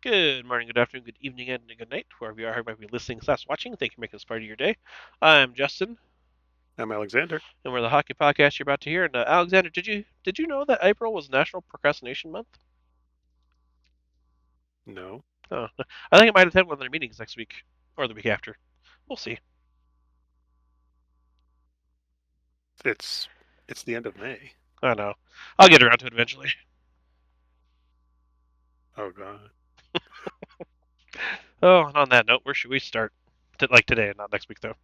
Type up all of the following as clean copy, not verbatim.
Good morning, good afternoon, good evening, and good night, wherever you are, who might be listening/watching. Thank you for making this part of your day. I'm Justin, I'm Alexander. and we're the hockey podcast you're about to hear. And Alexander, did you know that April was National Procrastination Month? No, Oh, I think I might attend one of their meetings next week or the week after. We'll see. it's it's the end of May. I don't know. I'll get around to it eventually. Oh God. Oh, and on that note, where should we start? Like today, not next week though.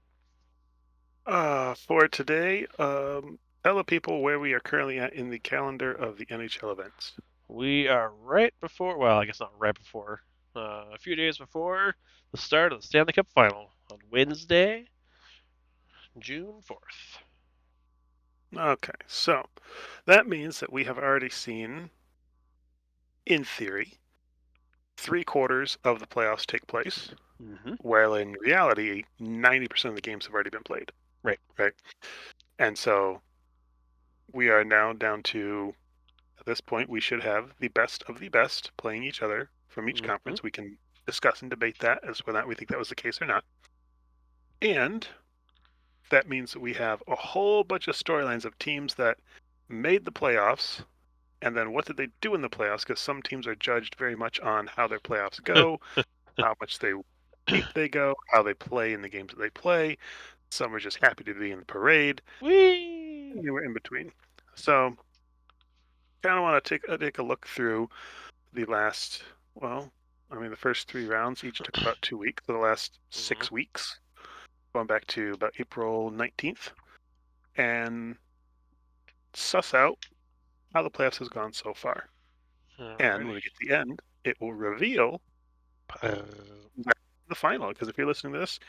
For today, tell the people where we are currently at in the calendar of the NHL events. We are right before. Well, I guess not right before. A few days before the start of the Stanley Cup Final on Wednesday, June 4th. Okay, so that means that we have already seen, in theory, 3/4 of the playoffs take place, Mm-hmm. while in reality, 90% of the games have already been played. Right. Right, and so we are now down to, at this point, we should have the best of the best playing each other from each Mm-hmm. conference. We can discuss and debate that as whether or not we think that was the case or not. And that means that we have a whole bunch of storylines of teams that made the playoffs and then what did they do in the playoffs? Because some teams are judged very much on how their playoffs go, how much they deep they go, how they play in the games that they play. Some are just happy to be in the parade. Whee! Anywhere in between. So kind of want to take a look through the last, well, I mean, the first 3 rounds each took about 2 weeks. So the last Mm-hmm. 6 weeks, going back to about April 19th, and suss out how the playoffs has gone so far. And when Alrighty. we get to the end, it will reveal Uh, the final. Because if you're listening to this,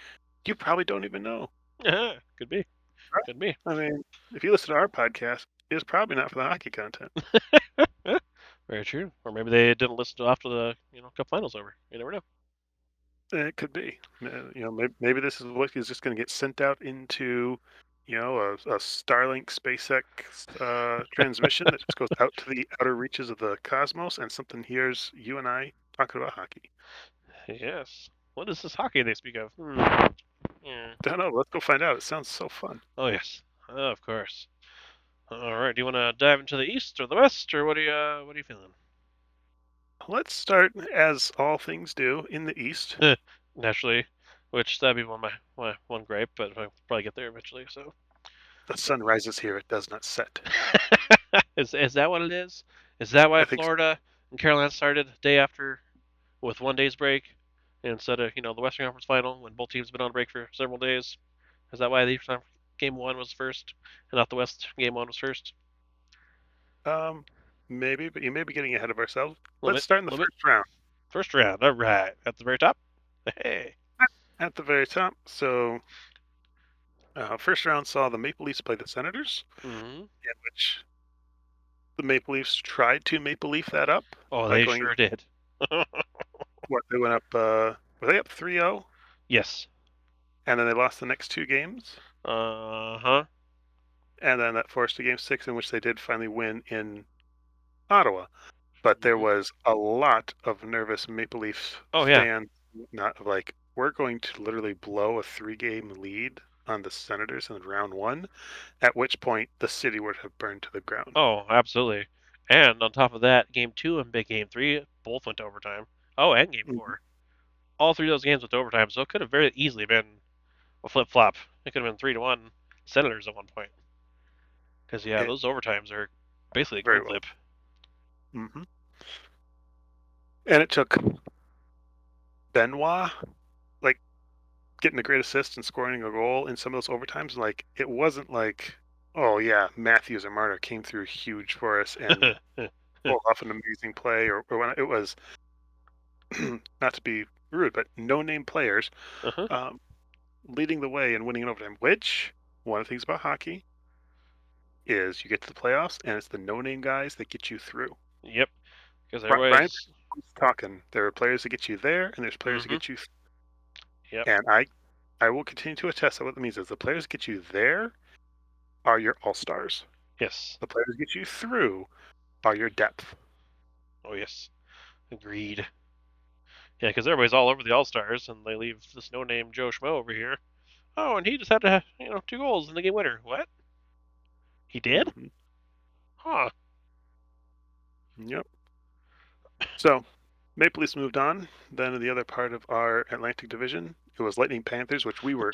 you probably don't even know. could be. Could be. I mean, if you listen to our podcast, it's probably not for the hockey content. Very true. Or maybe they didn't listen to after the Cup Finals over. You never know. It could be. Maybe this is what is just going to get sent out into, a Starlink SpaceX transmission that just goes out to the outer reaches of the cosmos, and something hears you and I talking about hockey. Yes. What is this hockey they speak of? Yeah. Don't know. Let's go find out. It sounds so fun. Oh yes. Of course. All right. Do you want to dive into the East or the West, or what are you feeling? Let's start, as all things do, in the East. Naturally, which that'd be my one gripe, but I'll probably get there eventually. So. The sun rises here; it does not set. Is that what it is? Is that why I think so. Florida and Carolina started day after with 1 day's break instead of the Western Conference Final when both teams have been on break for several days? Is that why the game one was first and not the West game one was first? Um, maybe, but you may be getting ahead of ourselves. Let's Limit, start in the limit. first round. First round. All right, at the very top. Hey. At the very top. So, first round saw the Maple Leafs play the Senators, Mm-hmm. in which the Maple Leafs tried to Maple Leaf that up Oh, by they going, sure did. what, they went up, were they up 3-0? Yes. And then they lost the next two games. Uh-huh. And then that forced a game six in which they did finally win in Ottawa. But there Mm-hmm. was a lot of nervous Maple Leafs Oh yeah. fans, not like, we're going to literally blow a 3-game lead on the Senators in round one, at which point the city would have burned to the ground. Oh, absolutely. And on top of that, game two and big game three both went to overtime. Oh, and game Mhm. four. All three of those games went to overtime, so it could have very easily been a flip flop. It could have been 3-1 Senators at one point. Because yeah, It, those overtimes are basically a very coin well. flip. Hmm. And it took Benoit, like, getting a great assist and scoring a goal in some of those overtimes. Like, it wasn't like, oh yeah, Matthews or Marner came through huge for us and pulled off an amazing play, or when it was, not to be rude, but no-name players Uh-huh. um, leading the way and winning in overtime. Which, one of the things about hockey is you get to the playoffs and it's the no-name guys that get you through. Yep. Because Brian everybody's. was talking. There are players that get you there, and there's players that Mm-hmm. get you. Yep. And I will continue to attest that what that means is the players that get you there are your all stars. Yes. The players that get you through are your depth. Oh yes. Agreed. Yeah, because everybody's all over the All Stars, and they leave this no-name Joe Schmo over here. Oh, and he just had to, 2 goals in the game winner. What? He did? Hmm. Huh? Yep. So, Maple Leafs moved on. Then in the other part of our Atlantic Division, it was Lightning Panthers, which we were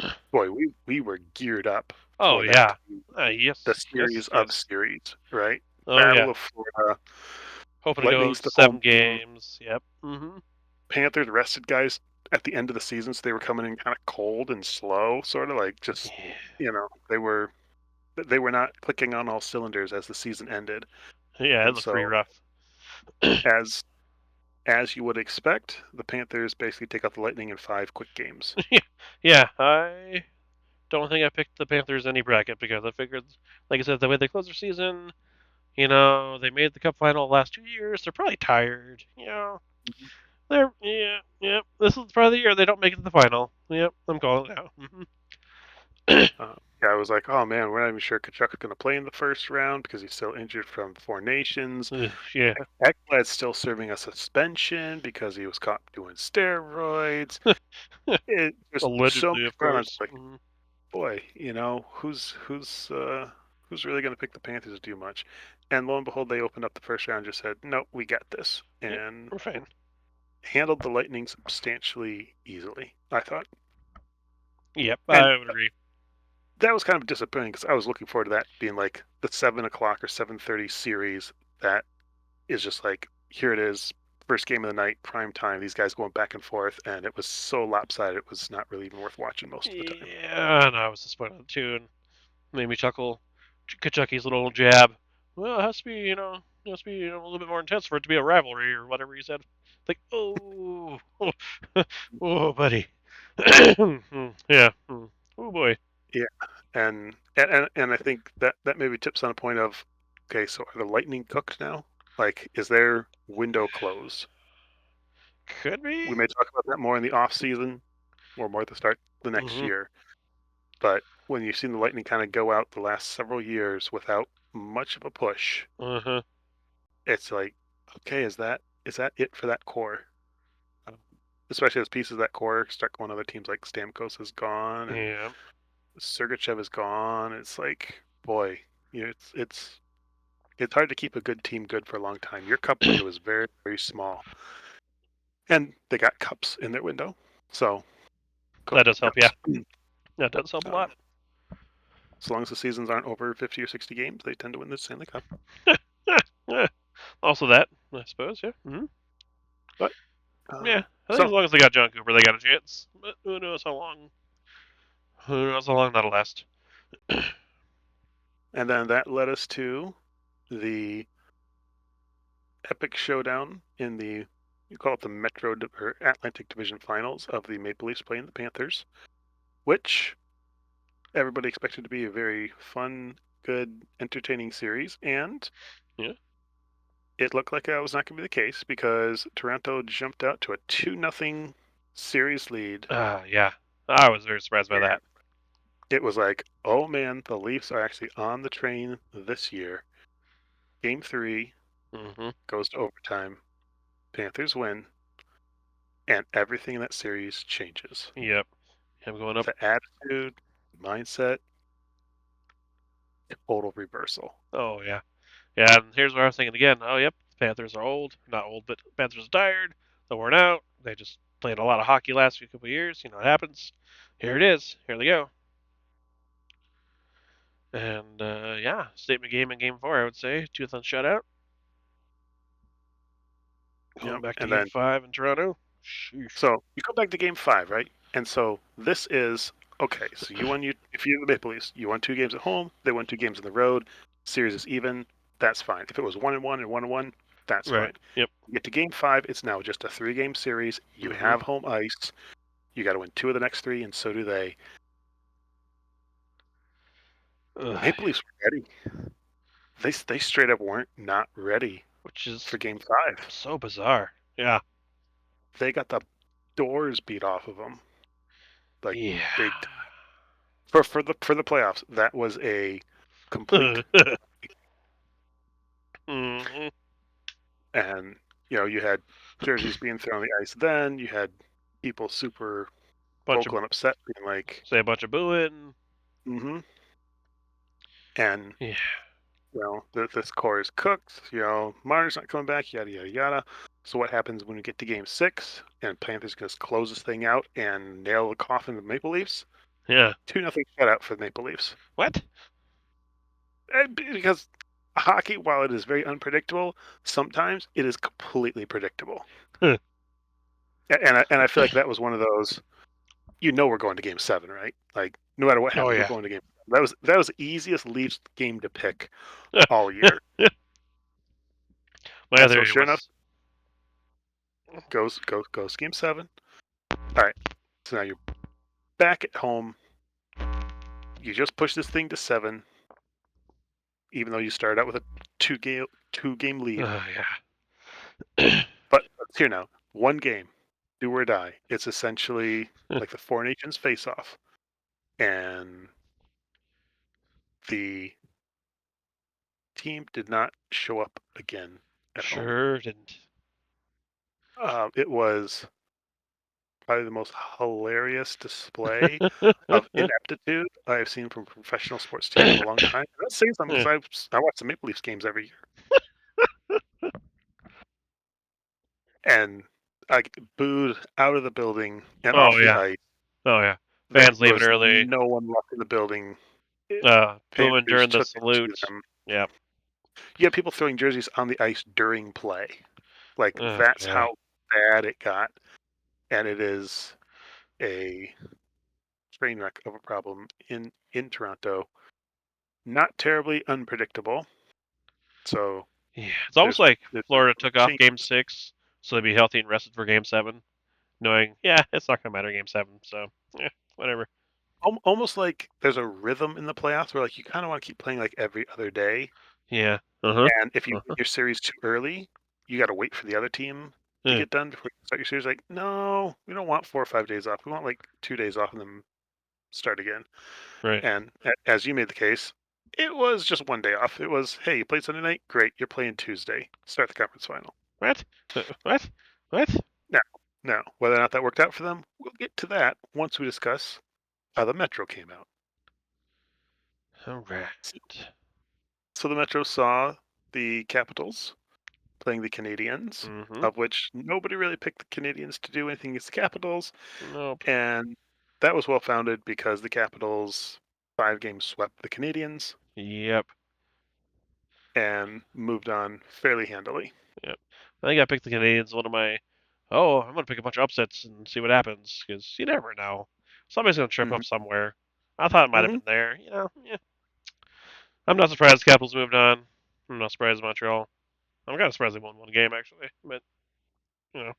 geared up Oh for that yeah. to be the Yes, series yes, of yes. series, right? Oh yeah. Battle of Florida. Hoping to go Lightning's the home 7 team. games. Yep. Mm-hmm. Panthers rested guys at the end of the season, so they were coming in kind of cold and slow, sort of like just they were not clicking on all cylinders as the season ended, Yeah, it and looked pretty so rough. as as you would expect, the Panthers basically take out the Lightning in 5 quick games. Yeah, I don't think I picked the Panthers any bracket because I figured, like I said, the way they closed their season, they made the Cup final the last 2 years. They're probably tired. They're yeah. This is probably the year they don't make it to the final. Yep, I'm calling it now. Yeah, I was like, oh man, we're not even sure Kachuk's going to play in the first round because he's still injured from 4 Nations. Yeah, Ekblad's still serving a suspension because he was caught doing steroids. It just so many allegedly, of storylines. course. Like, boy, who's really going to pick the Panthers to do much? And lo and behold, they opened up the first round, and just said, nope, we got this, Yep, and we're fine. handled the Lightning substantially easily, I thought. Yep, And I would agree. that was kind of disappointing because I was looking forward to that being like the 7 o'clock or 7:30 series that is just like, here it is, first game of the night, prime time. These guys going back and forth, and it was so lopsided, it was not really even worth watching most of the time. Yeah, and I was disappointed too, and made me chuckle. Kachucky's little jab. Well, it has to be, it has to be a little bit more intense for it to be a rivalry or whatever he said. Like, oh, oh, buddy. Yeah. Oh boy. Yeah, and I think that maybe tips on a point of, okay, so are the Lightning cooked now? Like, is their window closed? Could We be. may talk about that more in the off season or more at the start of the next Mm-hmm. year. But when you've seen the Lightning kind of go out the last several years without much of a push, Uh-huh. it's like, okay, is that it for that core? Um, Especially as pieces of that core start going, other teams like Stamkos is gone and Yeah. Sergachev is gone. It's like, boy, it's hard to keep a good team good for a long time. Your cup window is very, very small, and they got cups in their window, so go That does help. Yeah, Canucks. that does help a lot. um, as long as the seasons aren't over 50 or 60 games, they tend to win the Stanley Cup. Also, that I suppose. Yeah. Mm-hmm. But Yeah. I think as so, long as they got John Cooper, they got a chance. But who knows how long? Who knows how long that'll last? and then that led us to the epic showdown in the, you call it the or Atlantic Division Finals of the Maple Leafs playing the Panthers, which everybody expected to be a very fun, good, entertaining series, and Yeah. it looked like that was not going to be the case because Toronto jumped out to a 2-0 series lead. Yeah. I was very surprised by And that. it was like, oh man, the Leafs are actually on the train this year. Game 3 Mm-hmm. goes to overtime. Panthers win, and everything in that series changes. Yep. I'm going up. The attitude, mindset, total reversal. Oh yeah. Yeah. And here's what I was thinking again. Oh yep. Panthers are old. Not old, but Panthers are tired. They're worn out. They just played a lot of hockey last few couple of years. You know what happens. Here it is. Here they go. And yeah, statement game in Game 4, I would say. 2-0 shutout. Going Yep. back to And Game then, 5 in Toronto. Sheesh. so you go back to game 5, right? And so this is okay. So if you're the Maple Leafs, you won 2 games at home, they won 2 games on the road. Series is even. That's fine. If it was 1-1 and 1-1, that's Right. fine. Yep. You get to game 5, it's now just a 3-game series. You Mm-hmm. have home ice. You got to win 2 of the next 3, and so do they. Ugh, Maple Leafs were ready. They straight up weren't not ready which is for game 5. so bizarre. Yeah. They got the doors beat off of them, like Yeah. big for the playoffs. That was a complete, hmm and you had jerseys being thrown on the ice. Then you had people super bunch of vocal and upset, being like, say a bunch of booing. "Mm-hmm," and Yeah. this core is cooked. Marner's not coming back. Yada yada yada. So what happens when we get to Game 6 and Panthers just close this thing out and nail the coffin of Maple Leafs? Yeah. 2-0 shutout for the Maple Leafs. What? Because hockey, while it is very unpredictable, sometimes it is completely predictable. Huh. And I feel like that was one of those. We're going to Game 7, right? Like no matter what Oh happens, we're yeah. going to Game. That was the easiest Leafs game to pick all year. My And so other sure enough, was goes Game 7. All right, so now you're back at home. You just push this thing to 7, even though you started out with a two game lead. oh yeah. But it's here now. One game, do or die. It's essentially like the Four Nations face-off, and the team did not show up again at home. Sure didn't. It was probably the most hilarious display of ineptitude I've seen from a professional sports team in a long time. That's saying something because I watch the Maple Leafs games every year, and I get booed out of the building and Oh off the yeah. ice. Oh yeah. There Fans leaving was early. no one left in the building. Booing Panthers during the took it to salute. them. Yeah. You had people throwing jerseys on the ice during play. Like Oh that's yeah. how bad it got, and it is a train wreck of a problem in Toronto. Not terribly unpredictable. So Yeah. It's almost there's like there's Florida took off change. Game 6 so they'd be healthy and rested for Game 7, knowing it's not gonna matter Game 7. So whatever. Almost like there's a rhythm in the playoffs where like you kind of want to keep playing like every other day, Yeah. Uh huh. and if you Uh win huh. your series too early, you got to wait for the other team to Yeah. get done before you start your series. Like, no, we don't want 4 or 5 days off. We want like 2 days off and then start again. Right. And as you made the case, it was just one day off. It was, hey, you played Sunday night, great. You're playing Tuesday. Start the conference final. What? What? What? Now, whether or not that worked out for them, we'll get to that once we discuss how the Metro came out. All right. So the Metro saw the Capitals playing the Canadiens, Mm-hmm. of which nobody really picked the Canadiens to do anything against the Capitals, Nope. and that was well founded because the Capitals 5 games swept the Canadiens Yep. and moved on fairly handily. Yep. I think I picked the Canadians. One of my. Oh, I'm gonna pick a bunch of upsets and see what happens because you never know. Somebody's gonna trip Hmm. up somewhere. I thought it might have Hmm. been there. Yeah. I'm not surprised the Capitals moved on. I'm not surprised Montreal. I'm kind of surprised they won one game actually, but you know,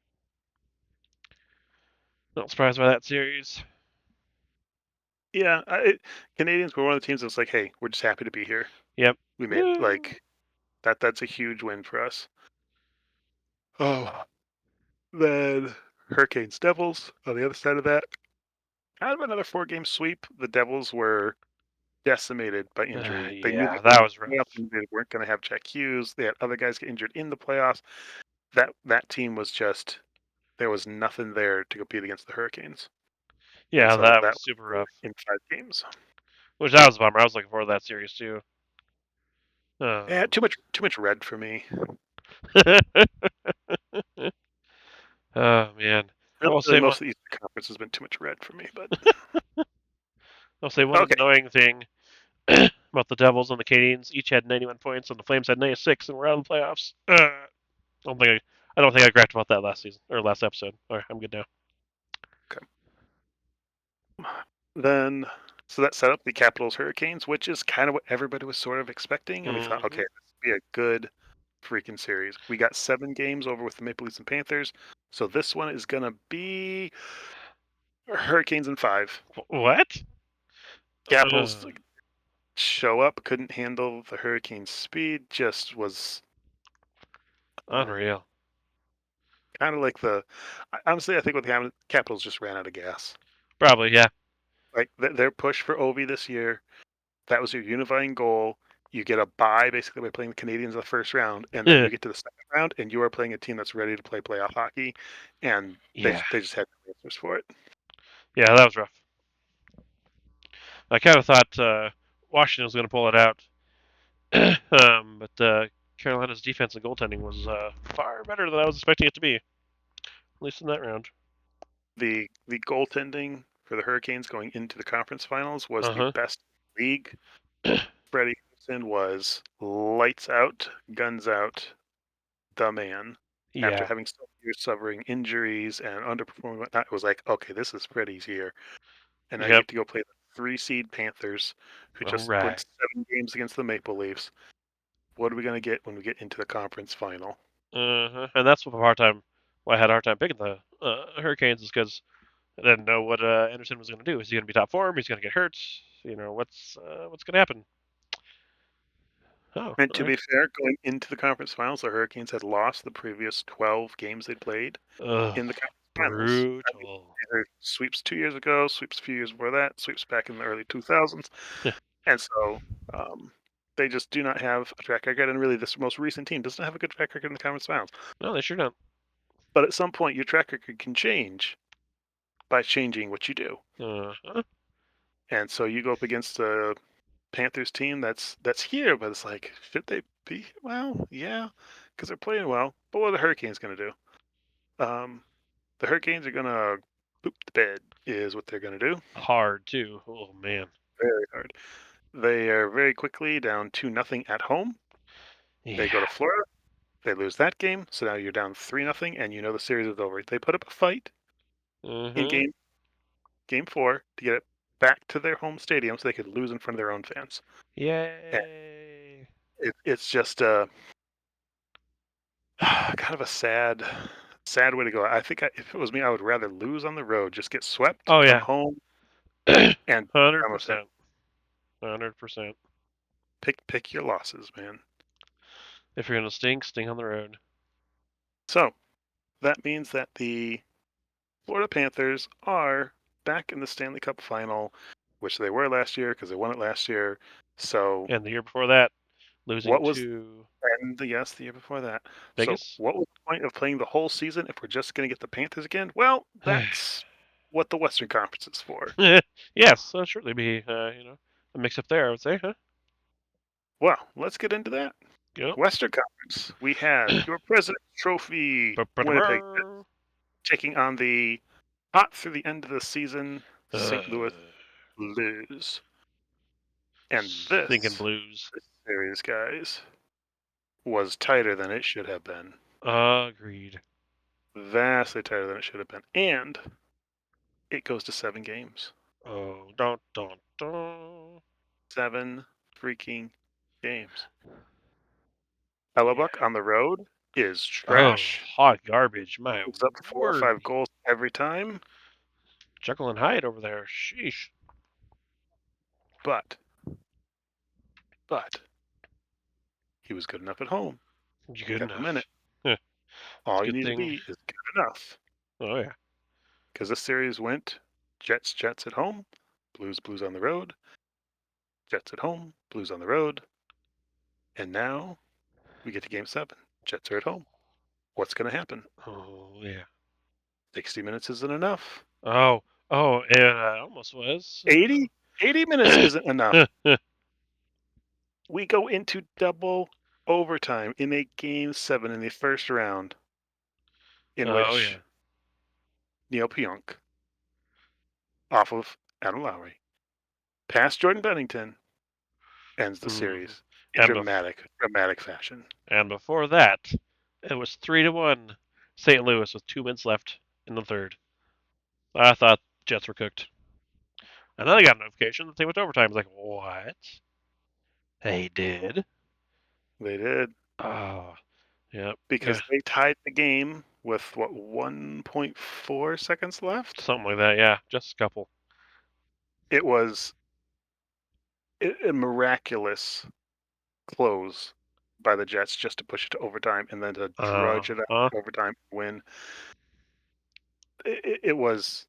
not surprised by that series. Yeah, Canadians were one of the teams that's like, hey, we're just happy to be here. Yep. We made it. Yeah. Like that's a huge win for us. Oh, then Hurricanes Devils on the other side of that. Out of another 4 game sweep, the Devils were decimated by injury. They knew Yeah, that going that into was the playoffs, rough. they weren't going to have Jack Hughes. They had other guys get injured in the playoffs. That team was just there was nothing there to compete against the Hurricanes, and Yeah, so that that was was super over rough. in 5 games. Which that was a bummer. I was looking forward to that series too. Yeah, Um, too much red for me. oh man, I will Really, say one. most of the Eastern Conference has been too much red for me. But I'll say one okay, annoying thing about the Devils and the Canadiens. Each had 91 points, and the Flames had 96, and we're out of the playoffs. I don't think I cracked about that last season or last episode. All right, I'm good now. okay. Then so that set up the Capitals Hurricanes, which is kind of what everybody was sort of expecting, and we thought, okay, Hmm. this will be a good freaking series. We got 7 games over with the Maple Leafs and Panthers, so this one is gonna be Hurricanes in 5. What? Capitals show up, couldn't handle the Hurricanes' speed, just was uh, Unreal. kind of like honestly, I think what the Capitals just ran out of gas. Probably, yeah. Like their push for Ovi this year, that was your unifying goal. You get a bye basically by playing the Canadiens in the first round, and then you get to the second round, and you are playing a team that's ready to play playoff hockey, and Yeah. they just had no answers for it. Yeah, that was rough. I kind of thought Washington was going to pull it out, but Carolina's defense and goaltending was far better than I was expecting it to be, at least in that round. The goaltending for the Hurricanes going into the conference finals was Uh the huh. best in the league. Freddie Andersen was lights out, guns out, the man. After Yeah. having so many years suffering injuries and underperforming, whatnot, it was like, okay, this is Freddie's year. And now you Yep. get to go play the 3 seed Panthers, who All just went right. 7 games against the Maple Leafs. What are we going to get when we get into the conference final? Uh huh. And that's what hard time. Why I had a hard time picking the Hurricanes is because I didn't know what Anderson was going to do. Is he going to be top form? He's going to get hurt. You know what's going to happen? Oh, And all to right. be fair, going into the conference finals, the Hurricanes had lost the previous 12 games they'd played Ugh, in the conference finals. I mean, brutal. these are sweeps 2 years ago, sweeps a few years before that, sweeps back in the early 2000s. And so um, they just do not have a track record. And really, this most recent team doesn't have a good track record in the conference finals. No, they sure don't. But at some point, your track record can change by changing what you do. Uh-huh. And so you go up against a Panthers team that's here, but it's like, should they be? Well, yeah, because they're playing well. But what are the Hurricanes going to do? The Hurricanes are going to poop the bed, is what they're going to do. Hard too. Oh man. Very hard. They are very quickly down 2-0 at home. They go to Yeah. Florida. They lose that game, so now you're down 3-0, and you know the series is over. They put up a fight in Mm-hmm. game 4 to get it back to their home stadium so they could lose in front of their own fans. And Yay. it's just kind of a sad way to go. I think if it was me, I would rather lose on the road, just get swept, Oh come yeah. home, and Hundred done with it. percent. 100%. Pick your losses, man. If you're gonna stink, stink on the road. So that means that the Florida Panthers are back in the Stanley Cup final, which they were last year because they won it last year. So And the year before that, losing what was to yes, the year before that. So Vegas. what was the point of playing the whole season if we're just going to get the Panthers again? Well, that's what the Western Conference is for. Yes, so surely be a mix up there. I would say, huh? Well, let's get into that. Yep. Western Conference, we have your President's Trophy, Winnipeg Ba-ba-da-ba. taking on the hot through the end of the season Uh, St. Louis Blues. And Stinking blues. this series, guys, was tighter than it should have been. Agreed. Vastly tighter than it should have been. And it goes to 7 games. Oh, don't, don't. 7 freaking games. Yeah. Hellebuck on the road is Oh, trash. hot garbage. My Gives up 4 or 5 word. goals every time. Jekyll and Hyde over there. Sheesh. But, but, he was good enough at home. Good Kept him in enough. it. Huh, it's a All you good need to thing. be is good enough. Oh yeah. Because this series went Jets at home, Blues on the road, Jets at home, Blues on the road, and now we get to Game 7. Jets are at home. What's going to happen? Oh yeah. 60 minutes isn't enough. Oh, it almost was. 80 minutes isn't enough. We go into double overtime in a Game 7 in the first round, in Oh which yeah. Neil Pionk, off of Adam Lowry, past Jordan Bennington, ends the Mhm. series in And dramatic fashion. and before that, it was 3-1. St. Louis with 2 minutes left in the third. I thought Jets were cooked. And then I got a notification that they went to overtime. I was like, what? They did? They did. Oh, yep. Yeah, Because they tied the game with what 1.4 seconds left. something like that. Yeah, just a couple. It was a miraculous close by the Jets just to push it to overtime and then to drudge it out Huh? to overtime win. It was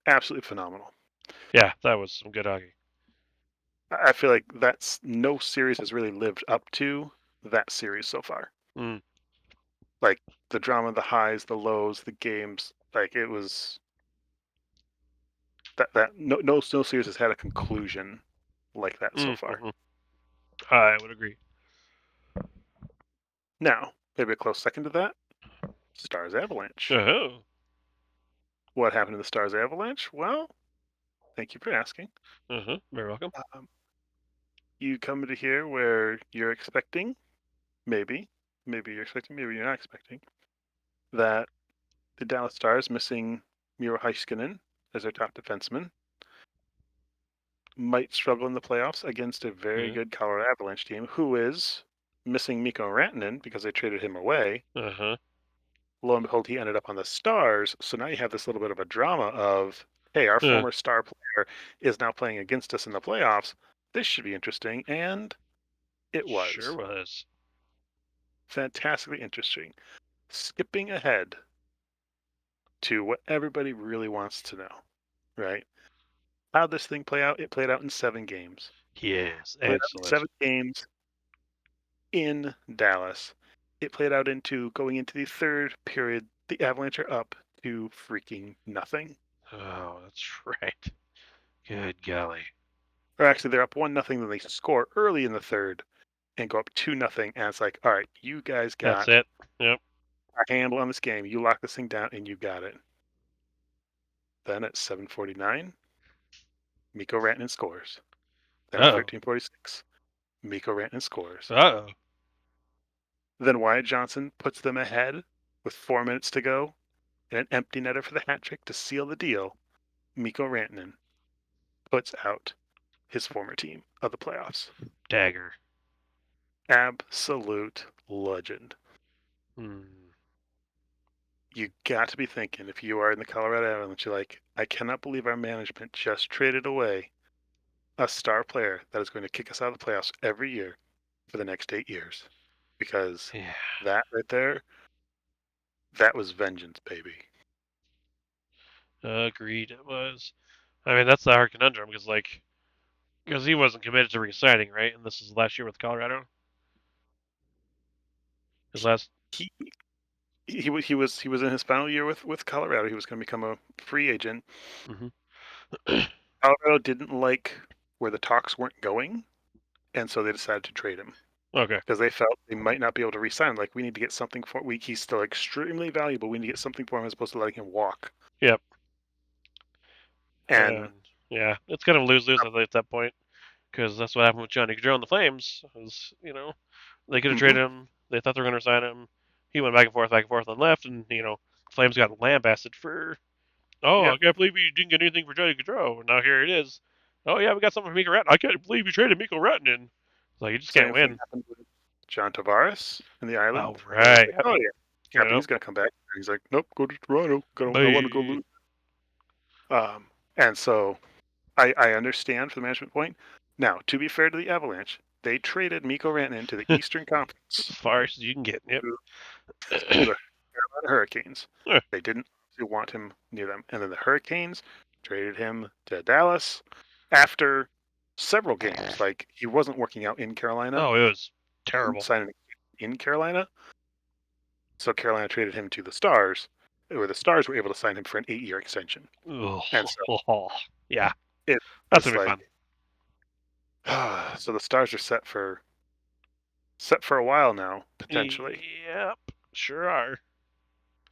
absolutely phenomenal. Yeah, that was some good hockey. I feel like that's no series has really lived up to that series so far. Mm, Like the drama, the highs, the lows, the games. Like it was that no series has had a conclusion like that so far. mm. I would agree. Now, maybe a close second to that, Stars Avalanche. Oh. What happened to the Stars Avalanche? Well, thank you for asking. Very welcome. Um, you come to here where you're expecting, maybe, maybe you're expecting, maybe you're not expecting, that the Dallas Stars missing Miro Heiskanen as their top defenseman might struggle in the playoffs against a very Yeah. good Colorado Avalanche team who is missing Mikko Rantanen because they traded him away. Uh huh. Lo and behold, he ended up on the Stars. So now you have this little bit of a drama of, hey, our Yeah. former star player is now playing against us in the playoffs. This should be interesting. And it Sure was was. fantastically interesting. Skipping ahead to what everybody really wants to know, right? How'd this thing play out? It played out in 7 games. Yes. Played out in Excellent. 7 games in Dallas. It played out into going into the third period. The Avalanche are up to freaking nothing. Oh, that's right. Good golly. Or actually, they're up 1-0. Then they score early in the third and go up 2-0. And it's like, all right, you guys That's got it. Yep. a handle on this game. You lock this thing down, and you got it. Then at 7:49, Mikko Rantanen scores. Then at Uh 13:46, Mikko Rantanen scores. oh. Uh oh. Then Wyatt Johnson puts them ahead with 4 minutes to go, and an empty netter for the hat trick to seal the deal. Mikko Rantanen puts out his former team of the playoffs. Dagger. Absolute legend. Hmm. You got to be thinking, if you are in the Colorado Avalanche, you're like, I cannot believe our management just traded away a star player that is going to kick us out of the playoffs every year for the next 8 years. Because Yeah. that right there, that was vengeance, baby. Agreed. It was. I mean, that's the hard conundrum because he wasn't committed to re-signing, right? And this is last year with Colorado. His last. He he was in his final year with Colorado. He was going to become a free agent. Hmm. Colorado didn't like where the talks weren't going, and so they decided to trade him Okay. because they felt they might not be able to re-sign him. Like we need to get something for we. He's still extremely valuable. We need to get something for him as opposed to letting him walk. Yep. And And yeah, it's kind of lose lose at that point because that's what happened with Johnny Gaudreau and the Flames. Was they could have mhm, traded him. They thought they were going to sign him. He went back and forth, and left, and Flames got lambasted for. Oh, yep, I can't believe you didn't get anything for Johnny Gaudreau. And now here it is. Oh yeah, we got something for Miko Ratten. I can't believe you traded Miko Ratten. It's like you just can't same thing win. happened with John Tavares in the Oh island, where it's right. like, oh yeah, Yep. Japanese gonna come back. And he's like, nope, go to Toronto. I want to go Bye. lose. And so I understand from the management point. Now, to be fair to the Avalanche, they traded Mikko Rantanen to the Eastern As Conference far as you can get. Yep. to, to the Carolina Hurricanes. Huh. They didn't want him near them. And then the Hurricanes traded him to Dallas after several games. Like, he wasn't working out in Carolina, Oh, it was didn't terrible. sign in Carolina. So Carolina traded him to the Stars, where the Stars were able to sign him for an 8-year extension. And so Oh, yeah, it's that's just gonna be like, fun. so the Stars are set for a while now, potentially. Yep, sure are.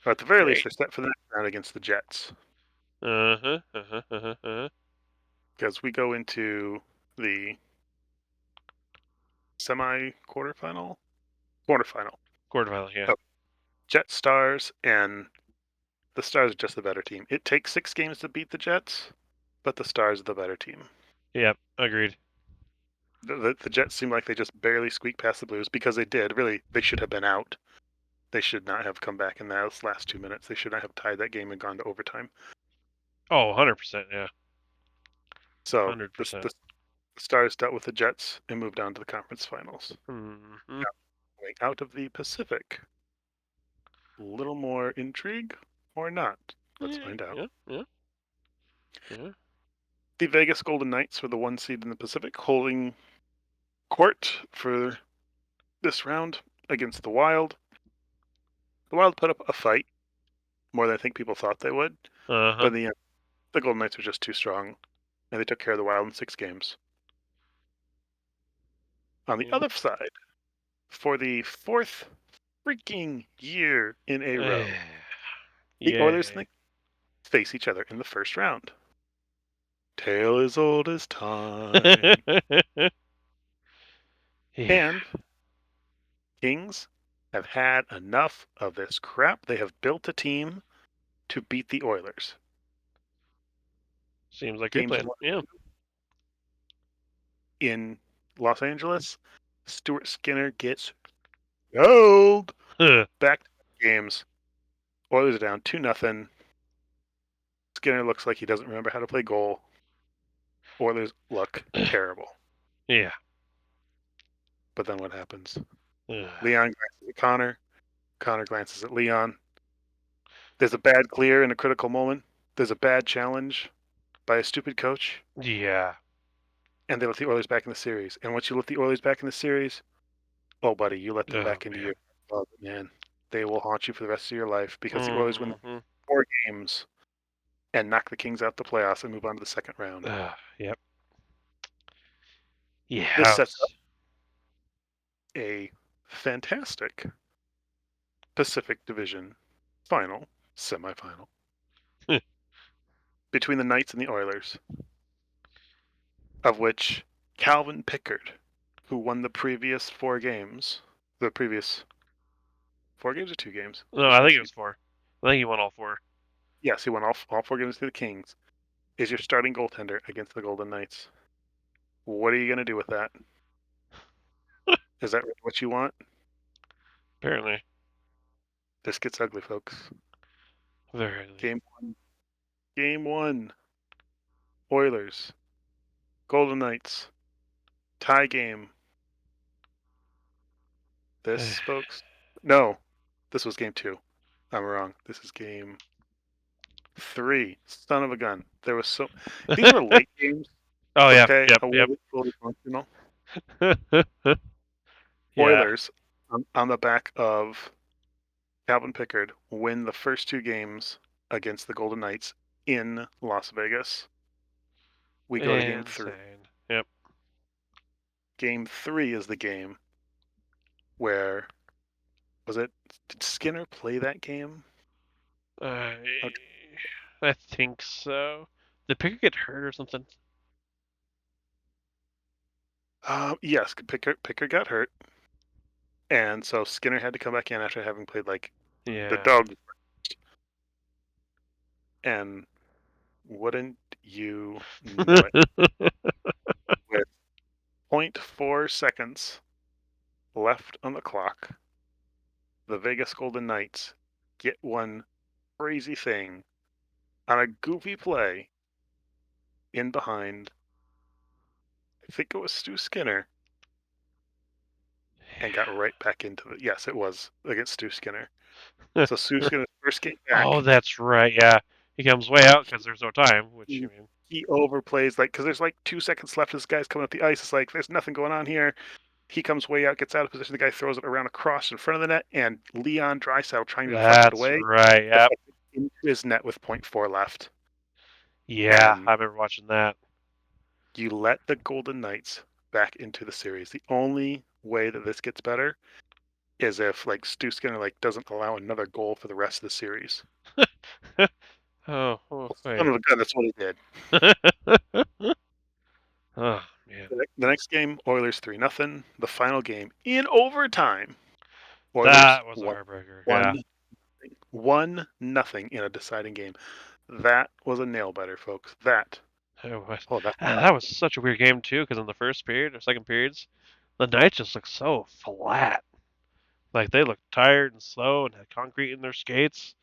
Or at the very least, Great. they're set for the next round against the Jets. Uh huh. Uh huh. Uh huh. Uh-huh. Because we go into the semi quarterfinal Quarterfinal. Yeah. of Jets Stars, and the Stars are just the better team. It takes 6 games to beat the Jets, but the Stars are the better team. Yep. Agreed. The Jets seem like they just barely squeaked past the Blues because they did. Really, they should have been out. They should not have come back in those last 2 minutes. They should not have tied that game and gone to overtime. Oh, 100%. Yeah. So 100%. the Stars dealt with the Jets and moved on to the conference finals. Hmm. Now, going out of the Pacific, a little more intrigue or not? Let's Yeah. find out. Yeah. Yeah. Yeah. The Vegas Golden Knights were the 1 seed in the Pacific, holding court for this round against the Wild. The Wild put up a fight, more than I think people thought they would, but Uh-huh. in the end, the Golden Knights were just too strong, and they took care of the Wild in 6 games. On the Yep. other side, for the 4th freaking year in a row, the Oilers and Yay. the face each other in the first round. Tale as old as time. Yeah. And Kings have had enough of this crap. They have built a team to beat the Oilers. Seems like your Games plan. 1 Yeah. in Los Angeles, Stuart Skinner gets gold. Back to games. Oilers are down 2-0. Skinner looks like he doesn't remember how to play goal. Oilers look terrible. Yeah. But then what happens? Ugh. Leon glances at Connor. Connor glances at Leon. There's a bad clear in a critical moment. There's a bad challenge by a stupid coach. Yeah. And they let the Oilers back in the series. And once you let the Oilers back in the series, oh, buddy, you let them Oh back into man. your club, man. They will haunt you for the rest of your life because the Oilers win Mm-hmm. 4 games and knock the Kings out the playoffs and move on to the second round. Yep. Yeah. This that sets up was- a fantastic Pacific Division final, semifinal, between the Knights and the Oilers, of which Calvin Pickard, who won the previous 4 games, the previous 4 games or 2 games? No, I think it was 4. I think he won all 4. Yes, he won all 4 games to the Kings, is your starting goaltender against the Golden Knights. What are you going to do with that? Is that what you want? Apparently. This gets ugly, folks. Very. Game 1. Game 1. Oilers. Golden Knights. Tie game. This, folks. No, this was game 2. I'm wrong. This is game 3. Son of a gun. There was so. These were late games. Oh yeah. Okay, Yep. a Yep. little functional. Yeah. Oilers on the back of Calvin Pickard win the first 2 games against the Golden Knights in Las Vegas. We go to game 3. Insane. Yep. Game 3 is the game where did Skinner play that game? I Okay. I think so. Did Picker get hurt or something? Yes, Pickard got hurt, and so Skinner had to come back in after having played like the Yeah. dog. And wouldn't you know it? With 0.4 seconds left on the clock, the Vegas Golden Knights get one crazy thing on a goofy play in behind. I think it was Stu Skinner, and got right back into the. Yes, it was against Stu Skinner. So Stu Skinner's first game Oh, back, that's right. Yeah. He comes way out because there's no time, which, I he, mean, he overplays because there's like 2 seconds left. This guy's coming up the ice. It's like there's nothing going on here. He comes way out, gets out of position. The guy throws it around across in front of the net, and Leon Draisaitl trying to deflect it that's away, right. Yep. deflected into his net with point 0.4 left. Yeah. And I remember watching that. you let the Golden Knights back into the series. The only way that this gets better is if like Stu Skinner doesn't allow another goal for the rest of the series. Oh, Well, son wait. of a gun, that's what he did. Oh, man. The next game, Oilers 3-0. The final game in overtime, Oilers That was a won heartbreaker. Yeah. 1-0 in a deciding game. That was a nail biter, folks. It was, Oh, that that was such a weird game, too, because in the first period or second periods, the Knights just looked so flat. Like, they looked tired and slow and had concrete in their skates.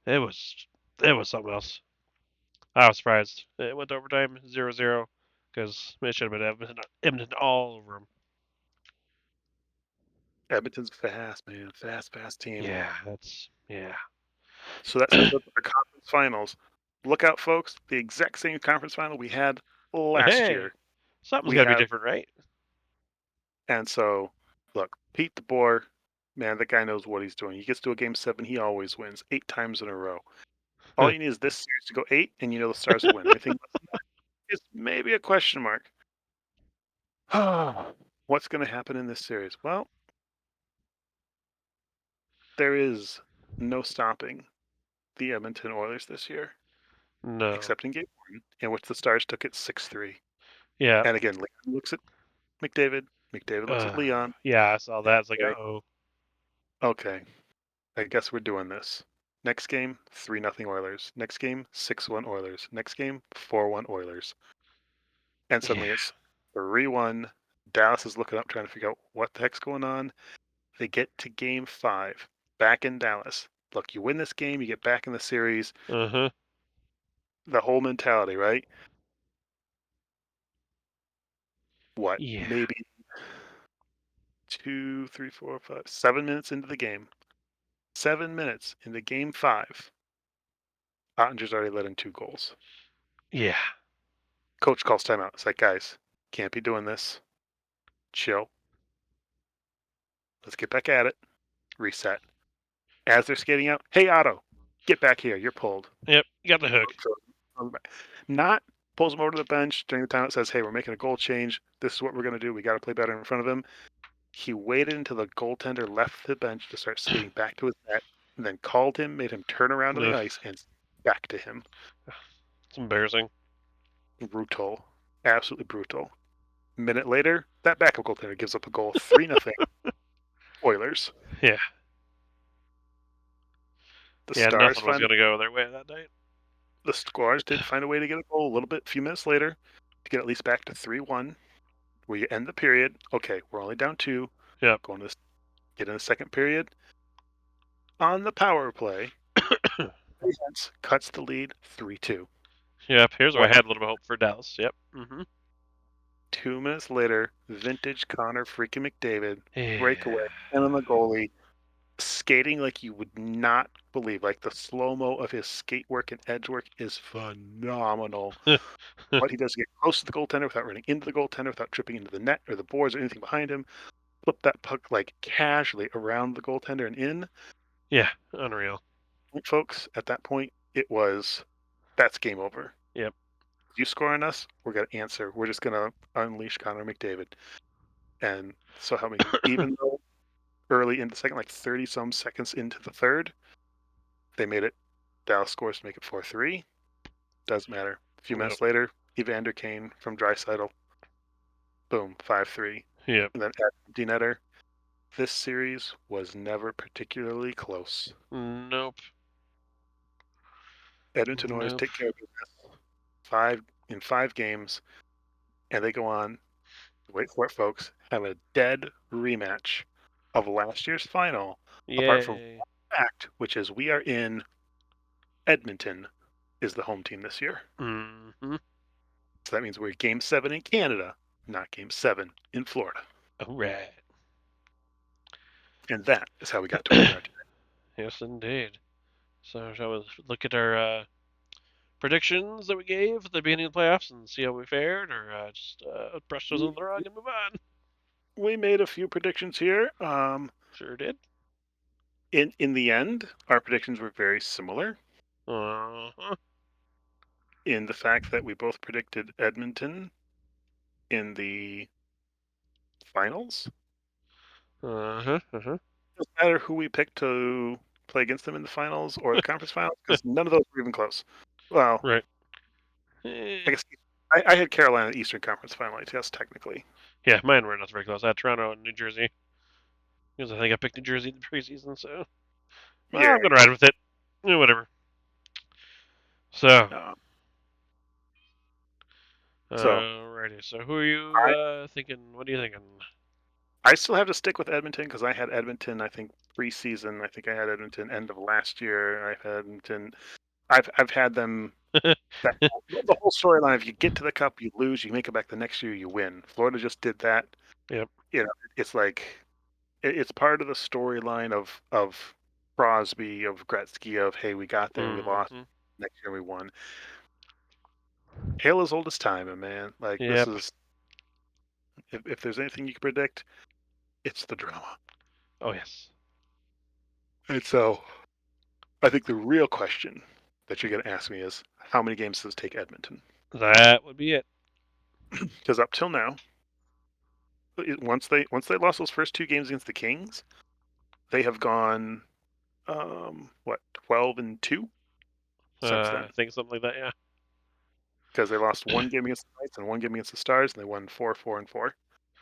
It was, it was something else. I was surprised. It went to overtime 0-0 because it should have been Edmonton all over them. Edmonton's fast, man. Fast team. Yeah. So that sets up our conference finals. Look out, folks. The exact same conference final we had last Hey, year. something's We got to be have, different, right? and so look, Pete DeBoer, man, that guy knows what he's doing. He gets to a game 7, he always wins 8 times in a row. All you need is this series to go 8, and you know the Stars will win. Anything less than that is maybe a question mark. What's going to happen in this series? Well, there is no stopping the Edmonton Oilers this year, No. except in game 1, in which the Stars took it 6-3. Yeah. And again, Leon looks at McDavid. McDavid looks at Leon. Yeah, I saw that. It's like, Okay, oh. okay, I guess we're doing this. Next game, 3-0 Oilers. Next game, 6-1 Oilers. Next game, 4-1 Oilers. And Yeah. suddenly it's 3-1. Dallas is looking up, trying to figure out what the heck's going on. They get to game 5, back in Dallas. Look, you win this game, you get back in the series. Uh huh. The whole mentality, right? What? Yeah. Maybe 2, 3, 4, 5, 7 minutes into the game. 7 minutes into game 5. Ottinger's already let in 2 goals. Yeah. Coach calls timeout. It's like, guys, can't be doing this. Chill. Let's get back at it. Reset. As they're skating out, hey Otto, get back here. You're pulled. Yep. You got the hook. Not pulls him over to the bench during the timeout. Says, hey, we're making a goal change. This is what we're gonna do. We got to play better in front of him. He waited until the goaltender left the bench to start skating back to his net, and then called him, made him turn around on the Ugh, ice, and back to him. it's embarrassing. Brutal. Absolutely brutal. Minute later, that backup goaltender gives up a goal, 3-0 Oilers. Yeah. The Yeah, Stars nothing was find going to go their way that night. the Stars did find a way to get a goal a little bit, a few minutes later, to get at least back to 3-1. Where you end the period. Okay, we're only down 2. Yep. Going to get in the second period. On the power play, defense cuts the lead 3-2. Yep. Here's where I What? had a little bit of hope for Dallas. Yep. Mm-hmm. 2 minutes later, vintage Connor freaking McDavid breakaway Yeah. and on the goalie, skating like you would not believe. Like the slow mo of his skate work and edge work is phenomenal. What he does to get close to the goaltender without running into the goaltender, without tripping into the net or the boards or anything behind him. Flip that puck like casually around the goaltender and in. Yeah. Unreal. Folks, at that point, that's game over. Yep. You score on us, we're going to answer. We're just going to unleash Connor McDavid. And so help me, even though early in the second, like 30 some seconds into the third, they made it. Dallas scores to make it 4-3. Doesn't matter. A few Yep. minutes later, Evander Kane from Draisaitl. Boom, 5-3. Yep. And then at empty netter. This series was never particularly close. Nope. Edmonton Oilers Nope. take care of business in 5 games, and they go on, wait for it, folks, have a dead rematch of last year's final, apart from Yay. fact, which is we are in Edmonton is the home team this year. Mm-hmm. So that means we're game 7 in Canada, not game 7 in Florida. All right. And that is how we got to where we are today. Yes, indeed. So shall we look at our predictions that we gave at the beginning of the playoffs and see how we fared, or just brush those under the rug and move on? We made a few predictions here. Sure did. In the end, our predictions were very similar Uh-huh. in the fact that we both predicted Edmonton in the finals. Uh-huh. Uh-huh. Doesn't matter who we picked to play against them in the finals or the conference finals because none of those were even close. Well, Right. I guess I had Carolina Eastern Conference final, I guess, technically. Yeah, mine were not very close. I had Toronto and New Jersey. Because I think I picked New Jersey in the preseason, so well, Yeah. I'm gonna ride with it. Yeah, whatever. So, Uh, so alrighty. So who are you I, thinking? What are you thinking? I still have to stick with Edmonton because I had Edmonton, I think, preseason. I think I had Edmonton end of last year. I've had Edmonton. I've had them. The whole storyline: if you get to the cup, you lose. You make it back the next year, you win. Florida just did that. Yep. You know, it's like it's part of the storyline of Crosby, of Gretzky, of hey, we got there, we lost. Mm-hmm. Next year we won. Hail as old as time, man. Like this Yep. is if there's anything you can predict, it's the drama. Oh yes. And so I think the real question that you're going to ask me is how many games does it take Edmonton? That would be it. Because up till now, once they lost those first two games against the Kings, they have gone what 12-2 since then. I think something like that. Yeah. Because they lost one game against the Knights and one game against the Stars, and they won 4-4-4.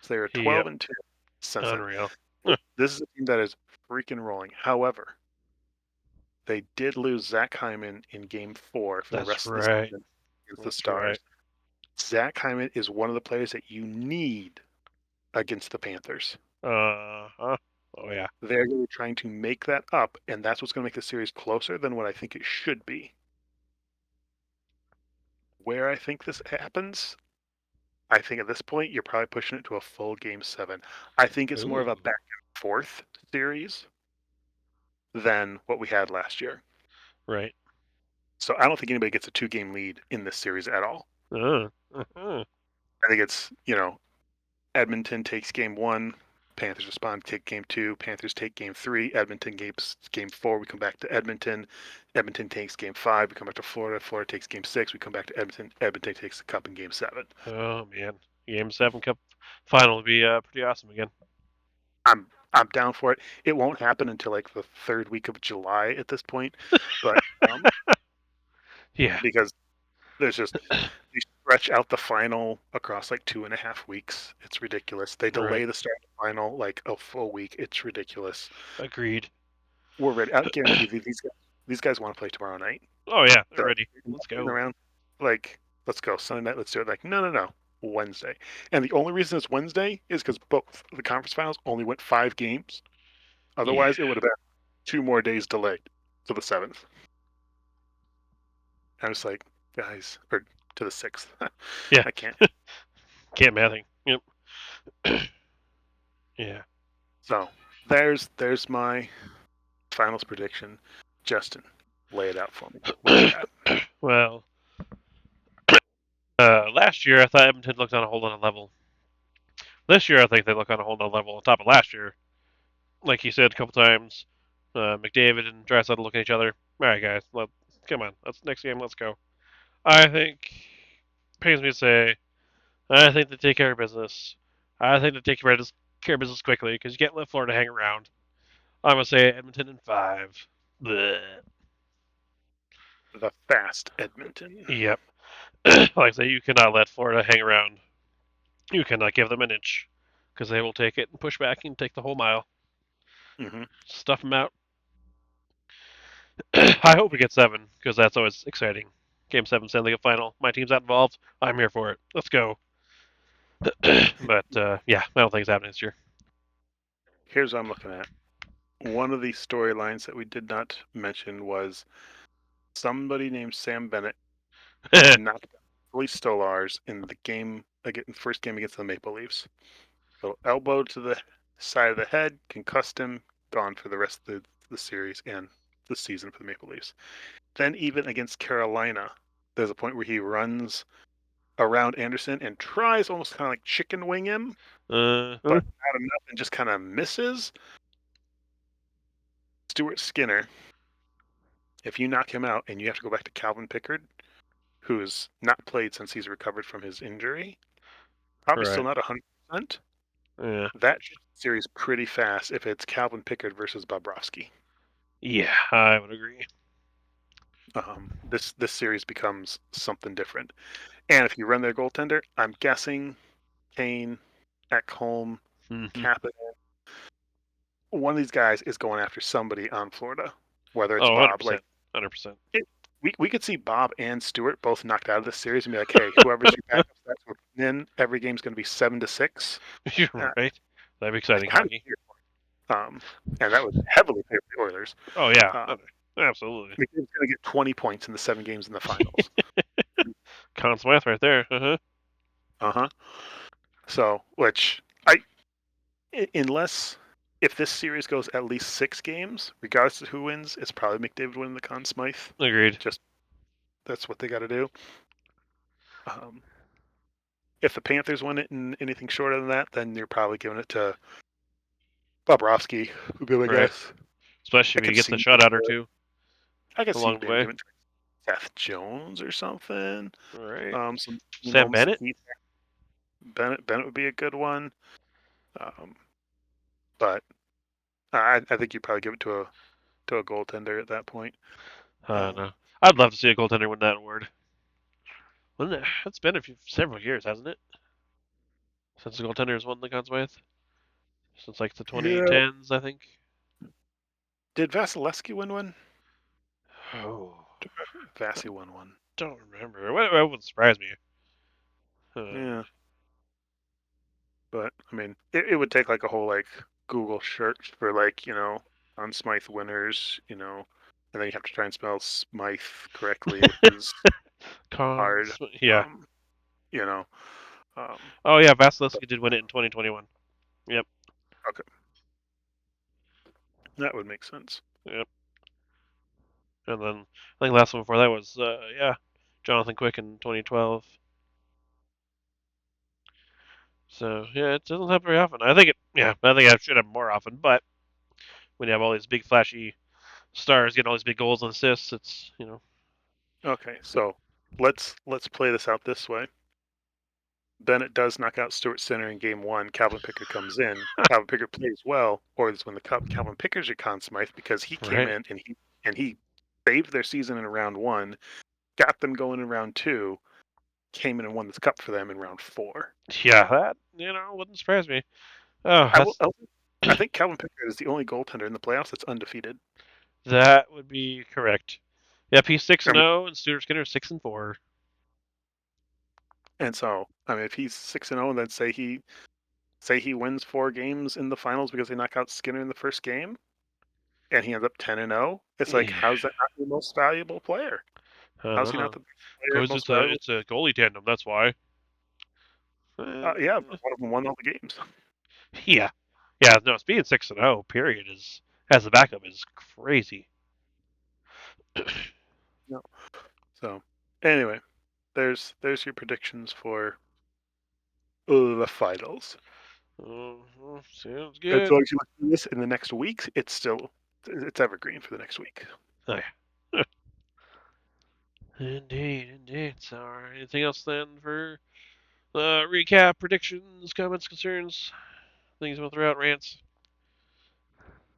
So they are Yep. 12-2 since then. Unreal. This is a team that is freaking rolling. However, they did lose Zach Hyman in Game 4 for the That's rest of the right. season against the That's right. Stars. Zach Hyman is one of the players that you need against the Panthers. Huh. Oh yeah. They're really trying to make that up, and that's what's going to make the series closer than what I think it should be. Where I think this happens, I think at this point you're probably pushing it to a full Game 7. I think it's more of a Ooh. back and forth series than what we had last year. Right. So I don't think anybody gets a 2-game lead in this series at all. Uh-huh. I think it's, Edmonton takes Game 1, Panthers respond, take Game 2, Panthers take Game 3, Edmonton Game 4, we come back to Edmonton, Edmonton takes Game 5, we come back to Florida, Florida takes Game 6, we come back to Edmonton, Edmonton takes the Cup in Game 7. Oh man. Game 7 Cup final would be pretty awesome again. I'm down for it. It won't happen until like the third week of July at this point, but Yeah. because there's just they stretch out the final across like 2.5 weeks. It's ridiculous. They delay Right. the start of the final like a full week. It's ridiculous. Agreed. We're ready. I guarantee you, these guys want to play tomorrow night. Oh yeah. They're They're ready. not Let's sitting go. around like, let's go Sunday night. Let's do it. Like, no, Wednesday. And the only reason it's Wednesday is because both the conference finals only went 5 games. Yeah. Otherwise, it would have been 2 more days delayed to the 7th. I was like, guys, or to the 6th. Yeah. I can't. Can't mathing. Yep. Yeah. So there's my finals prediction. Justin, lay it out for me. What you got? Well, last year I thought Edmonton looked on a whole other level. This year I think they look on a whole other level on top of last year. Like you said a couple times, McDavid and Draisaitl look at each other. All right, guys, come on. Let's next game. Let's go. I think pains me to say. I think they take care of business. I think they take care of business quickly because you can't let Florida hang around. I'm gonna say Edmonton in 5. Bleh. The fast Edmonton. Yep. Like I say, you cannot let Florida hang around. You cannot give them an inch because they will take it and push back and take the whole mile. Hmm. Stuff them out. I hope we get 7 because that's always exciting. Game 7 Stanley Cup final. My team's not involved. I'm here for it. Let's go. But yeah, I don't think it's happening this year. Here's what I'm looking at. One of the storylines that we did not mention was somebody named Sam Bennett knocked out Philly Stolars in the first game against the Maple Leafs. So elbow to the side of the head, concussed him, gone for the rest of the series and the season for the Maple Leafs. Then even against Carolina, there's a point where he runs around Anderson and tries almost kind of like chicken wing him, but not enough and just kind of misses. Stuart Skinner, if you knock him out and you have to go back to Calvin Pickard, who's not played since he's recovered from his injury, probably still Right. not 100%. Yeah. That series pretty fast if it's Calvin Pickard versus Bobrovsky. Yeah, I would agree. This series becomes something different. And if you run their goaltender, I'm guessing Kane, Ekholm, Mm-hmm. Kapanen, one of these guys is going after somebody on Florida, whether it's Oh, Bob. 100%. Like 100%. we could see Bob and Stewart both knocked out of this series and be like, hey, whoever's your backup stats we're putting in, every game's going to be 7-6. You're Uh, right. That'd be I exciting kind of hockey. and that would heavily favor the Oilers. Oh yeah, Um, absolutely. McDavid's going to get 20 points in the 7 games in the finals. Conn Smythe right there. Uh-huh. Uh-huh. So, unless if this series goes at least 6 games, regardless of who wins, it's probably McDavid winning the Conn Smythe. Agreed. Just that's what they got to do. Um, if the Panthers win it and anything shorter than that, then you're probably giving it to Bobrovsky, would be my Right. guess. Especially I if he could gets a see, shutout or two I could see along the maybe way. giving it to Seth Jones or something. Right. Some Sam some Bennett. heat. Bennett would be a good one. Um, but I think you'd probably give it to a goaltender at that point. No. I'd love to see a goaltender win that award. Wouldn't it? It's been several years, hasn't it, since the goaltender has won the Conn Smythe? Since like the Yeah. 2010s, I think. Did Vasilevsky win one? Oh, I Vasi won one. don't remember. What would surprise me? Yeah, but I mean, it would take like a whole like Google search for like on Smythe winners, and then you have to try and spell Smythe correctly, which is hard. Yeah. Um, you know, um, Oh yeah, but Vasilevsky did win it in 2021. Yep. okay, that would make sense. Yep. And then I think the last one before that was yeah, Jonathan Quick in 2012. So yeah, it doesn't happen very often. I think I should have more often. But when you have all these big flashy stars getting all these big goals and assists, it's Okay, so let's play this out this way. Bennett does knock out Stuart Center in game one. Calvin Pickard comes in. Calvin Pickard plays well, or it's when the Calvin Pickard's your Conn Smythe because he came right. in and he saved their season in round one, got them going in round two, came in and won this cup for them in round four. Yeah, that wouldn't surprise me. Oh, I will. I think Calvin Pickard is the only goaltender in the playoffs that's undefeated. that would be correct. Yep, he's six I and mean, 0, and Stuart Skinner 6-4. and so I mean, if he's 6-0, and then say he wins 4 games in the finals because they knock out Skinner in the first game, and he ends up 10-0, it's like, Yeah. how's that not the most valuable player? How's he not the player Because most it's a valuable? it's a goalie tandem. That's why. Yeah, but one of them won all the games. Yeah, yeah. No, being 6-0, period, is as a backup is crazy. No. So anyway, there's your predictions for the finals. Sounds As good. long as you look through this in the next week, it's evergreen for the next week. Oh, yeah. Indeed, indeed. So, all right, anything else then for recap, predictions, comments, concerns, things you want to throw out, rants?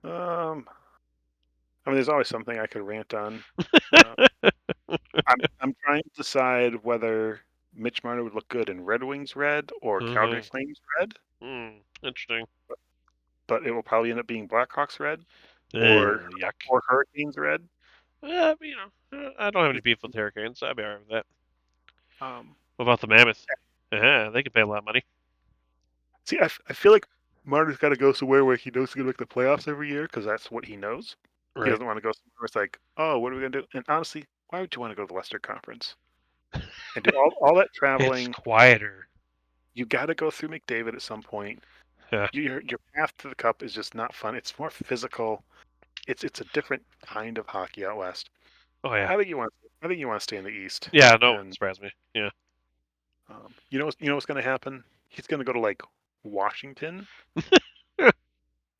Um, I mean, there's always something I could rant on. Uh, I'm trying to decide whether Mitch Marner would look good in Red Wings red or Calgary Uh-huh. Flames red, Interesting. but it will probably end up being Blackhawks red or Yuck. or Hurricanes red. I don't have any beef with the Hurricanes. I'd be alright with that. Um, What about the Mammoth? They can pay a lot of money. See, I feel like Marner's got to go somewhere where he knows he's gonna make the playoffs every year because that's what he knows. He Right. doesn't want to go somewhere where it's like, oh, what are we gonna do? And honestly, why would you want to go to the Western Conference and do all that It's traveling? quieter. You got to go through McDavid at some point. Yeah. Your path to the cup is just not fun. It's more physical. It's a different kind of hockey out west. Oh yeah. I think you want to stay in the East. Yeah. No, it wouldn't And surprise me. Yeah. you know what's going to happen? He's going to go to like Washington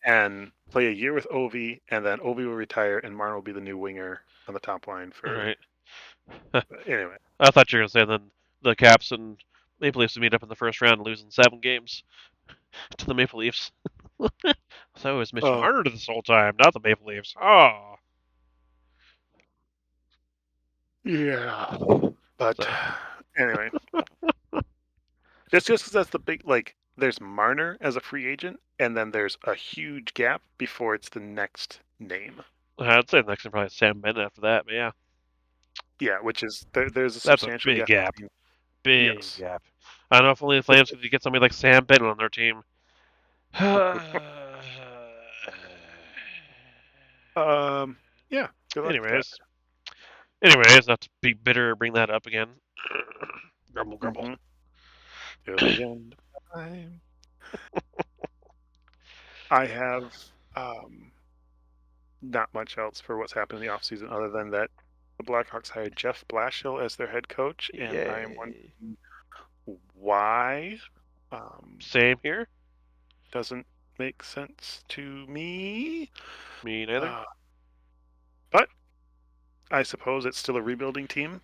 and play a year with Ovi, and then Ovi will retire, and Marner will be the new winger on the top line All for. right. Anyway, I thought you were gonna say then the Caps and Maple Leafs would meet up in the first round, losing 7 games to the Maple Leafs. So it was Mitch oh Marner this whole time, not the Maple Leafs. Oh. yeah, but So anyway, just because that's the big like. There's Marner as a free agent, and then there's a huge gap before it's the next name. I'd say the next one probably Sam Bennett after that, but yeah, Yeah, which is there's a that's a substantial big gap gap. between. Big Yes. gap. I don't know if only the Flames could get somebody like Sam Bennett on their team. Um. Yeah. Good luck with that. anyways, anyways, not to be bitter or bring that up again. Grumble, grumble. Mm-hmm. Till the end of time. I have um not much else for what's happened in the off season other than that the Blackhawks hired Jeff Blashill as their head coach, and I am Yay. wondering why. Um, Same here. doesn't make sense to me. Me neither. But I suppose it's still a rebuilding team,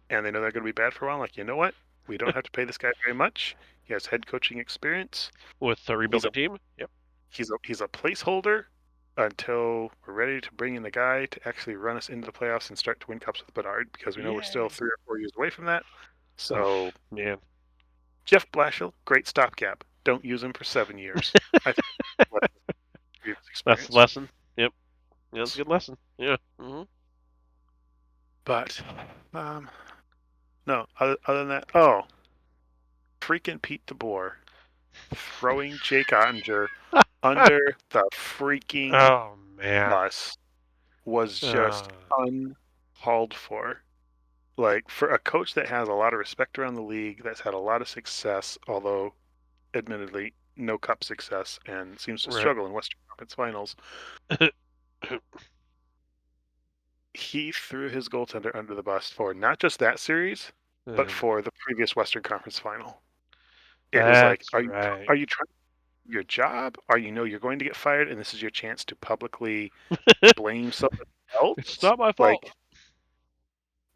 and they know they're going to be bad for a while. Like, you know what? We don't have to pay this guy very much. He has head coaching experience. With a He's a rebuilding team. Yep. he's a placeholder until we're ready to bring in the guy to actually run us into the playoffs and start to win cups with Bedard, because we know we're still Yay. 3 or 4 years away from that. Oh, So man. Jeff Blashill, great stopgap. Don't use him for 7 years. I think that's his That's the experience. lesson. Yep. Yeah, that's a good lesson. Yeah. But no, other than that, oh, freaking Pete DeBoer throwing Jake Ottinger under the freaking Oh, man. bus was just Uh, uncalled for. Like, for a coach that has a lot of respect around the league, that's had a lot of success, although admittedly no cup success, and seems to right. struggle in Western Conference Finals, he threw his goaltender under the bus for not just that series, but for the previous Western Conference Final. It was like, That's right. are you trying to do your job? Are you know you're going to get fired, and this is your chance to publicly blame somebody It's else? not my fault.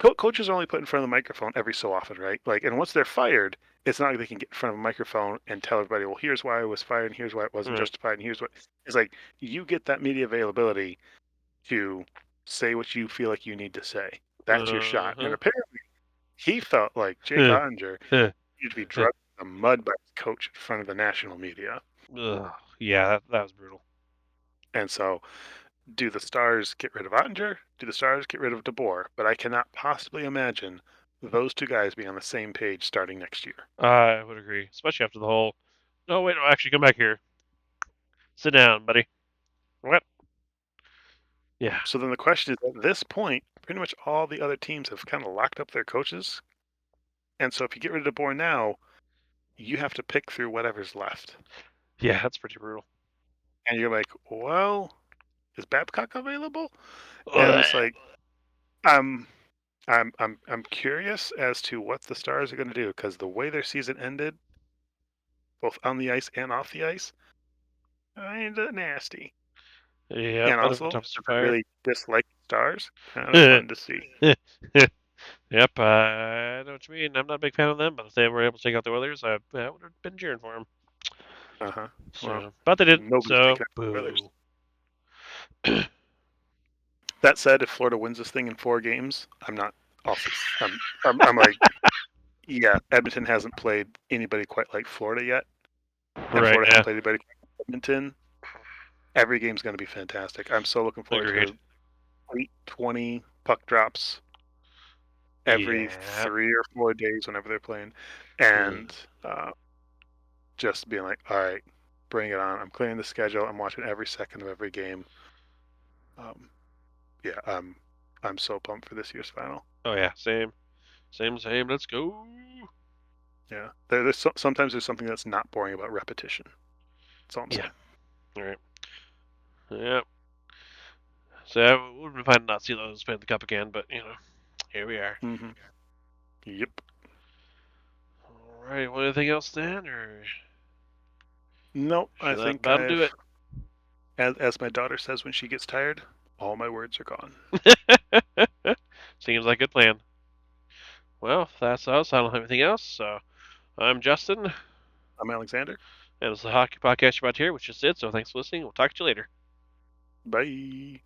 Like, coaches are only put in front of the microphone every so often, right? Like, and once they're fired, it's not like they can get in front of a microphone and tell everybody, well, here's why I was fired, and here's why it wasn't Right. justified, and here's what. It's like, you get that media availability to say what you feel like you need to say. That's your shot. And Uh-huh. apparently, he felt like Jake Ottinger needed to be drugged in the mud by his coach in front of the national media. Ugh. Yeah, that was brutal. And so, do the Stars get rid of Ottinger? Do the Stars get rid of DeBoer? But I cannot possibly imagine those two guys being on the same page starting next year. I would agree, especially after the whole. No, wait, no, actually, come back here. Sit down, buddy. What? Yeah. So then the question is, at this point, pretty much all the other teams have kind of locked up their coaches. And so if you get rid of DeBoer now, you have to pick through whatever's left. Yeah, that's pretty brutal. And you're like, well, is Babcock available? And it's like, I'm I'm curious as to what the Stars are going to do, because the way their season ended, both on the ice and off the ice, kind of nasty. Yeah, And that is a also, dumpster I fire. really dislike Stars. Kind of fun to see. Yep, I know what you mean. I'm not a big fan of them, but if they were able to take out the Oilers, I would have been cheering for them. Uh huh. Well, So, but they didn't. nobody's So, taking out the Oilers. boo. That said, if Florida wins this thing in 4 games, I'm not also. I'm like, yeah, Edmonton hasn't played anybody quite like Florida yet, and Right? Florida Yeah. hasn't played anybody quite like Edmonton. Every game's going to be fantastic. I'm so looking forward Agreed. to 20 puck drops every Yeah. 3 or 4 days whenever they're playing, Mm. and just being like, all right, bring it on. I'm clearing the schedule. I'm watching every second of every game. Um, yeah, I'm so pumped for this year's final. Oh yeah. Same. Same. Same. Let's go. Yeah, sometimes there's something that's not boring about repetition. That's all I'm saying. All right. Yep. So it would have been fine to not see those play the cup again, but here we are. Mm-hmm. Yep. All right. Want anything else then, or No, I should that think about do I've, as my daughter says when she gets tired, all my words are gone. it? Seems like a good plan. Well, if that's us. I don't have anything else. So I'm Justin, I'm Alexander. and it's the Hockey Podcast about here, which is it. So thanks for listening. We'll talk to you later. Bye.